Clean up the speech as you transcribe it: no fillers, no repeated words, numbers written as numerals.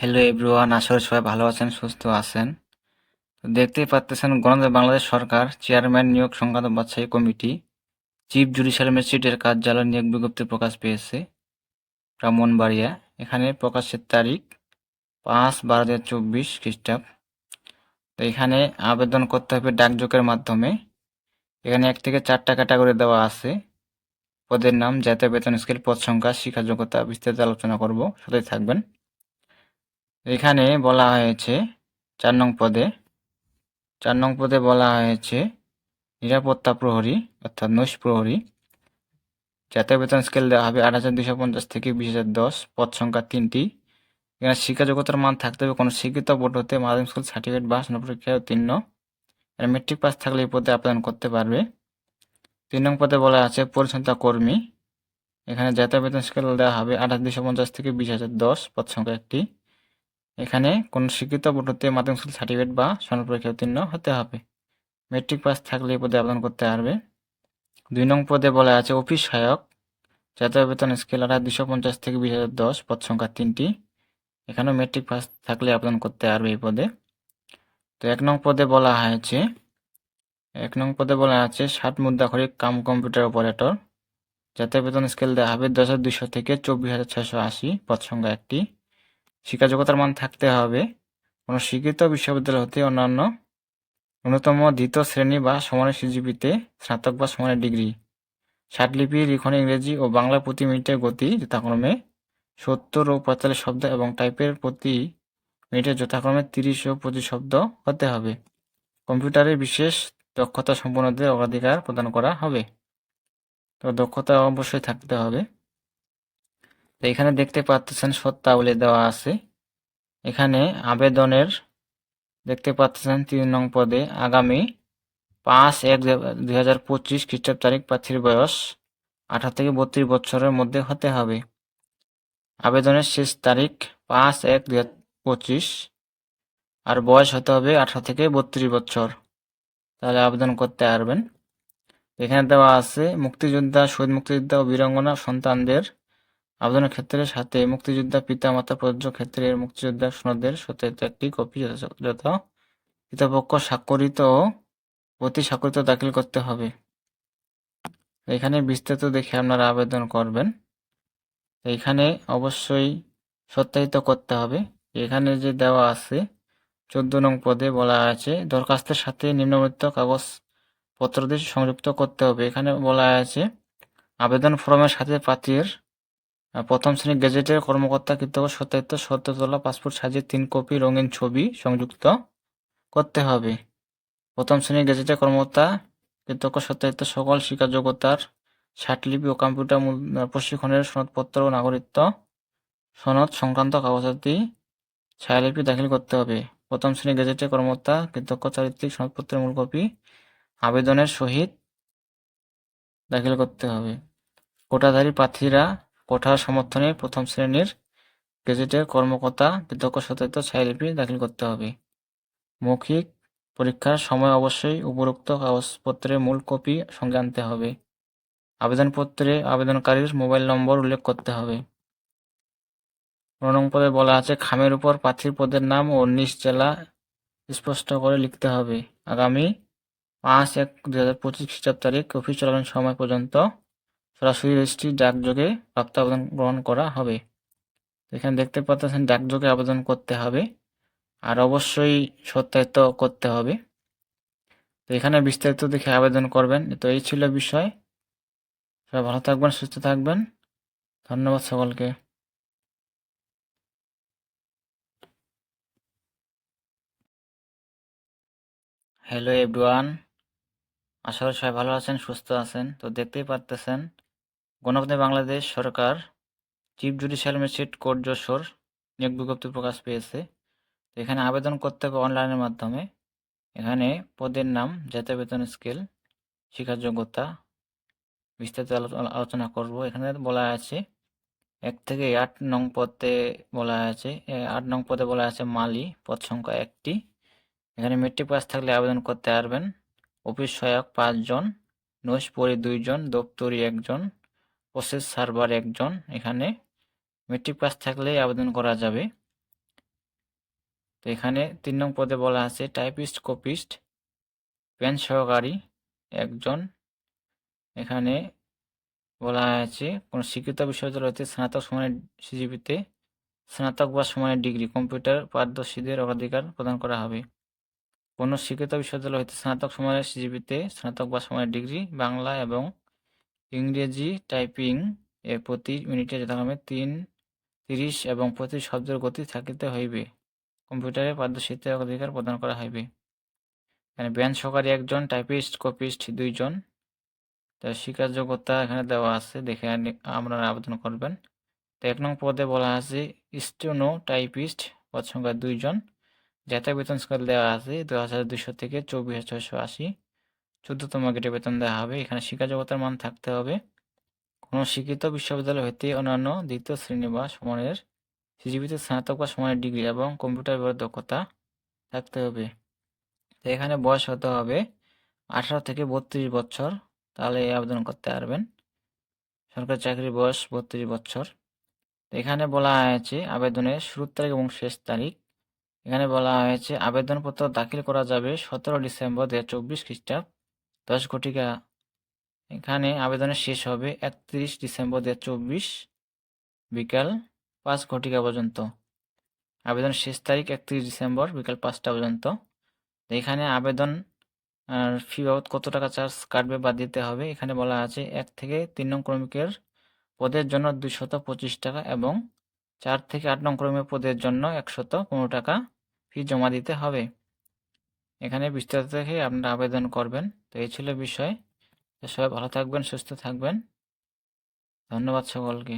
Hello everyone, আশা করি সবাই ভালো আছেন, সুস্থ আছেন। তো দেখতেই পাচ্তেছেন গণতন্ত্র বাংলাদেশ সরকার চেয়ারম্যান নিয়োগ সংক্রান্ত বাছাই কমিটি চিফ জুডিশিয়াল ম্যাজিস্ট্রেটের কার্যালয় নিয়োগ বিজ্ঞপ্তি প্রকাশ পেয়েছে ব্রাহ্মণবাড়িয়া। এখানে প্রকাশের তারিখ 5/12/2024 খ্রিস্টাব্দ। তো এখানে আবেদন করতে হবে ডাকযোগের মাধ্যমে। এখানে 1 থেকে 4টা ক্যাটাগরি দেওয়া আছে। পদের নাম, জাতীয় বেতন স্কেল, পদ সংখ্যা, শিক্ষা যোগ্যতা বিস্তারিত আলোচনা করব, সাথেই থাকবেন। এখানে বলা হয়েছে 4 নং পদে বলা হয়েছে নিরাপত্তা প্রহরী অর্থাৎ নৈশ প্রহরী। জাতীয় বেতন স্কেল দেওয়া হবে 8,250 থেকে 20,010। পদ সংখ্যা 3টি। এখানে শিক্ষা যোগ্যতার মান থাকতে হবে কোনো স্বীকৃত বোর্ড হতে মাধ্যমিক স্কুল সার্টিফিকেট বা স্নাতক পরীক্ষায় উত্তীর্ণ। এরা মেট্রিক পাস থাকলে এই পদে আবেদন করতে পারবে। 3 নং পদে বলা আছে পরিচ্ছন্নতা কর্মী। এখানে জাতীয় বেতন স্কেল দেওয়া হবে 8,250 থেকে 20,010। পদ সংখ্যা 1টি। এখানে কোনো স্বীকৃত বোর্ড হতে মাধ্যমিক স্কুল সার্টিফিকেট বা স্নাতক পরীক্ষায় উত্তীর্ণ হতে হবে। মেট্রিক পাস থাকলে এই পদে আবেদন করতে পারবে। 2 নং পদে বলা আছে অফিস সহায়ক। জাতীয় বেতন স্কেল 8,250 থেকে 20,010। পদ সংখ্যা 3টি। এখানেও মেট্রিক পাস থাকলে আবেদন করতে পারবে এই পদে। তো 1 নং পদে বলা হয়েছে 1 নং পদে বলা আছে 60 মুদ্রাক্ষরিক কাম কম্পিউটার অপারেটর। জাতীয় বেতন স্কেল দেওয়া হবে 10,200 থেকে 24,680। পদ সংখ্যা 1টি। শিক্ষা যোগ্যতার মান থাকতে হবে কোনো স্বীকৃত বিশ্ববিদ্যালয় হতে অন্যান্য ন্যূনতম 2য় শ্রেণী বা সমানের সিজিপিতে স্নাতক বা সমানের ডিগ্রি। ষাটলিপি লিখনে ইংরেজি ও বাংলা প্রতি মিনিটের গতি যথাক্রমে 70 ও 45 শব্দ এবং টাইপের প্রতি মিনিটে যথাক্রমে 30 ও 25 শব্দ হতে হবে। কম্পিউটারে বিশেষ দক্ষতা সম্পন্নদের অগ্রাধিকার প্রদান করা হবে। তো দক্ষতা অবশ্যই থাকতে হবে। তো এখানে দেখতে পাচ্ছেন শর্তাবলী দেওয়া আছে। এখানে আবেদনের দেখতে পাচ্ছেন 3 নং পদে আগামী 5/1/2025 খ্রিস্টাব্দ তারিখ প্রার্থীর বয়স 18 থেকে 32 বছরের মধ্যে হতে হবে। আবেদনের শেষ তারিখ 5/1/2025 আর বয়স হতে হবে 18 থেকে 32 বছর, তাহলে আবেদন করতে পারবেন। এখানে দেওয়া আছে মুক্তিযোদ্ধা, শহীদ মুক্তিযোদ্ধা ও বীরাঙ্গনা সন্তানদের আবেদনের ক্ষেত্রে সাথে মুক্তিযোদ্ধা পিতা মাতা প্রযোজ্য ক্ষেত্রে মুক্তিযোদ্ধা সনদের সত্যায়িত একটি কপি যথাযথ কর্তৃপক্ষ স্বাক্ষরিত ও প্রতি স্বাক্ষরিত দাখিল করতে হবে। এখানে বিস্তারিত দেখে আপনারা আবেদন করবেন। এখানে অবশ্যই সত্যায়িত করতে হবে। এখানে যে দেওয়া আছে 14 নং পদে বলা আছে দরখাস্তের সাথে নিম্নলিখিত কাগজপত্রটি সংযুক্ত করতে হবে। এখানে বলা আছে আবেদন ফর্মের সাথে প্রার্থীর প্রথম শ্রেণী গেজেটের কর্মকর্তা কর্তৃক সত্যায়িত সদ্য তোলা পাসপোর্ট সাইজের 3 কপি রঙিন ছবি সংযুক্ত করতে হবে। প্রথম শ্রেণীর গেজেটের কর্মকর্তা কর্তৃক সত্যায়িত সকল শিক্ষা যোগ্যতার ষাটলিপি ও কম্পিউটার প্রশিক্ষণের সনদপত্র ও নাগরিকত্ব সনদ সংক্রান্ত কাগজাদি ছায়ালিপি দাখিল করতে হবে। প্রথম শ্রেণীর গেজেটের কর্মকর্তা কর্তৃক চারিত্রিক সনদপত্রের মূল কপি আবেদনের সহিত দাখিল করতে হবে। কোটাধারী প্রার্থীরা কোটার সমর্থনে প্রথম শ্রেণীর গেজেটের কর্মকর্তা কর্তৃক সত্যায়িত ছায়ালিপি দাখিল করতে হবে। মৌখিক পরীক্ষার সময় অবশ্যই উপরোক্ত কাগজপত্রের মূল কপি সঙ্গে আনতে হবে। আবেদনপত্রে আবেদনকারীর মোবাইল নম্বর উল্লেখ করতে হবে। 9 নং পদে বলা আছে খামের উপর প্রার্থীর পদের নাম ও নিজ জেলা স্পষ্ট করে লিখতে হবে। আগামী 5/1/2025 খ্রিস্টাব্দ তারিখ অফিস চলাকালীন সময় পর্যন্ত সরাসরি রেজিস্ট্রি ডাকযোগে প্রাপ্ত আবেদন গ্রহণ করা হবে। এখানে দেখতে পাচ্ছেন ডাকযোগে আবেদন করতে হবে আর অবশ্যই সত্যায়িত করতে হবে। তো এখানে বিস্তারিত দেখে আবেদন করবেন। তো এই ছিল বিষয়। সবাই ভালো থাকবেন, সুস্থ থাকবেন। ধন্যবাদ সকলকে। হ্যালো এভরিওয়ান, আশা করি সবাই ভালো আছেন, সুস্থ আছেন। তো দেখতেই পারতেছেন গণপ্রজাতন্ত্রী বাংলাদেশ সরকার chief judicial magistrate court Jessore নিয়োগ বিজ্ঞপ্তি প্রকাশ পেয়েছে। তো এখানে আবেদন করতে হবে অনলাইনের মাধ্যমে। এখানে পদের নাম, জাতীয় বেতন স্কেল, শিক্ষার যোগ্যতা বিস্তারিত আলোচনা করব। এখানে বলা আছে 1 থেকে 8 নং পদে বলা আছে 8 নং পদে বলা আছে মালি, পদ সংখ্যা 1টি। এখানে মেট্রিক পাস থাকলে আবেদন করতে পারবেন। অফিস সহায়ক 5 জন, নৈশ প্রহরী 2 জন, দপ্তরি 1 জন, প্রসেস সার্ভার 1 জন। এখানে মেট্রিক পাস থাকলে আবেদন করা যাবে। তো এখানে 3 নং পদে বলা আছে টাইপিস্ট, কপিস্ট, পেন সহকারী একজন। এখানে বলা আছে কোনো শিক্ষিত বিশ্ববিদ্যালয় হতে স্নাতক সমানের সিজিপিতে স্নাতক বা সমানের ডিগ্রি কম্পিউটার পারদর্শীদের অগ্রাধিকার প্রদান করা হবে। কোনো শিক্ষিত বিশ্ববিদ্যালয় হতে স্নাতক সমানের সিজিপিতে স্নাতক বা সমানের ডিগ্রি বাংলা এবং ইংরেজি টাইপিং এর প্রতি মিনিটে যথাক্রমে 30 এবং 25 শব্দের গতি থাকিতে হইবে। কম্পিউটারে পারদর্শিতার অধিকার প্রদান করা হইবে। এখানে বেঞ্চ সহকারী একজন, টাইপিস্ট, কপিস্ট 2 জন। তার শিক্ষার যোগ্যতা এখানে দেওয়া আছে, দেখে আপনারা আবেদন করবেন। তো 1 নং পদে বলা আছে স্টেনো টাইপিস্ট, পদ সংখ্যা 2 জন। জাতীয় বেতন স্কেল দেওয়া আছে 2200 থেকে 24,680, 14তম গ্রেডে বেতন দেওয়া হবে। এখানে শিক্ষা যোগ্যতার মান থাকতে হবে কোনো শিক্ষিত বিশ্ববিদ্যালয় হইতে অন্যান্য দ্বিতীয় শ্রেণী বা সমানের সিজিপিতে স্নাতক বা সমানের ডিগ্রি এবং কম্পিউটার ব্যবহার দক্ষতা থাকতে হবে। তো এখানে বয়স হতে হবে 18 থেকে 32 বছর, তাহলে এই আবেদন করতে পারবেন। সরকারি চাকরির বয়স 32 বছর। তো এখানে বলা হয়েছে আবেদনের শুরুর তারিখ এবং শেষ তারিখ। এখানে বলা হয়েছে আবেদনপত্র দাখিল করা যাবে 17 ডিসেম্বর 2024 খ্রিস্টাব্দ 10 ঘটিকা। এখানে আবেদনের শেষ হবে 31 ডিসেম্বর 2024 বিকাল 5 ঘটিকা পর্যন্ত। আবেদনের শেষ তারিখ 31 ডিসেম্বর বিকাল 5টা পর্যন্ত। এখানে আবেদন ফি বাবদ কত টাকা চার্জ কাটবে বা দিতে হবে, এখানে বলা আছে 1 থেকে 3 নং ক্রমিকের পদের জন্য 225 টাকা এবং 4 থেকে 8 নং ক্রমিক পদের জন্য 115 টাকা ফি জমা দিতে হবে। এখানে বিস্তারিত দেখে আপনারা আবেদন করবেন। তো এই ছিল বিষয়। সবাই ভালো থাকবেন, সুস্থ থাকবেন। ধন্যবাদ সকলকে।